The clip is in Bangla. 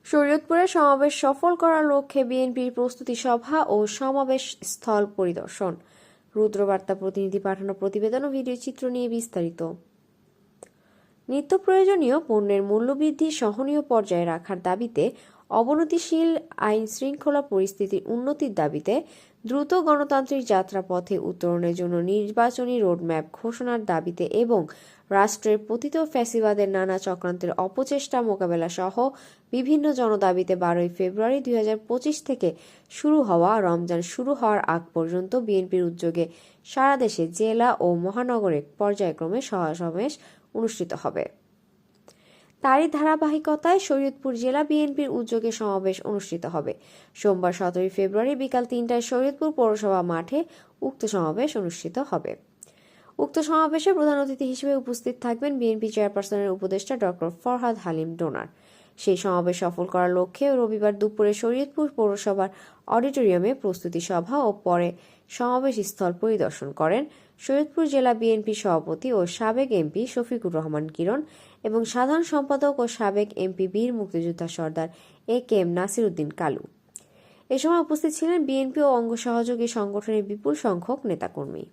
শরীয়তপুরে সমাবেশ সফল করার লক্ষ্যে বিএনপির প্রস্তুতি সভা ও সমাবেশ স্থল পরিদর্শন। রুদ্রবার্তা প্রতিনিধি পাঠানো প্রতিবেদন ও ভিডিও চিত্র নিয়ে বিস্তারিত। নিত্য প্রয়োজনীয় পণ্যের মূল্যবৃদ্ধি সহনীয় পর্যায়ে রাখার দাবিতে, অবনতিশীল আইন শৃঙ্খলা পরিস্থিতির উন্নতির দাবিতে দ্রুত গণতান্ত্রিক যাত্রাপথে উত্তরণের জন্য নির্বাচনী রোডম্যাপ ঘোষণার দাবিতে এবং রাষ্ট্রের পতিত ফ্যাসিবাদের নানা চক্রান্তের অপচেষ্টা মোকাবেলা সহ বিভিন্ন জনদাবিতে 12 ফেব্রুয়ারি 2025 থেকে শুরু হওয়া রমজান শুরু হওয়ার আগ পর্যন্ত বিএনপির উদ্যোগে সারা দেশে জেলা ও মহানগরে পর্যায়ক্রমে সমাবেশ অনুষ্ঠিত হবে। তারই ধারাবাহিকতায় শরীয়তপুর জেলা বিএনপির উদ্যোগে সমাবেশ অনুষ্ঠিত হবে। সোমবার 17 ফেব্রুয়ারি বিকাল 3টায় শরীয়তপুর পৌরসভা মাঠে উক্ত সমাবেশ অনুষ্ঠিত হবে। উক্ত সমাবেশে প্রধান অতিথি হিসেবে উপস্থিত থাকবেন বিএনপি চেয়ারপারসনের উপদেষ্টা ডক্টর ফরহাদ হালিম ডোনার। সেই সমাবেশ সফল করার লক্ষ্যে রবিবার দুপুরে শরীয়তপুর পৌরসভার অডিটোরিয়ামে প্রস্তুতি সভা ও পরে সমাবেশ স্থল পরিদর্শন করেন শরীয়তপুর জেলা বিএনপি সভাপতি ও সাবেক এমপি শফিকুর রহমান কিরণ এবং সাধারণ সম্পাদক ও সাবেক এমপি বীর মুক্তিযোদ্ধা সর্দার এ.কে.এম. নাসির উদ্দিন কালু। এ সময় উপস্থিত ছিলেন বিএনপি ও অঙ্গ সহযোগী সংগঠনের বিপুল সংখ্যক নেতাকর্মী।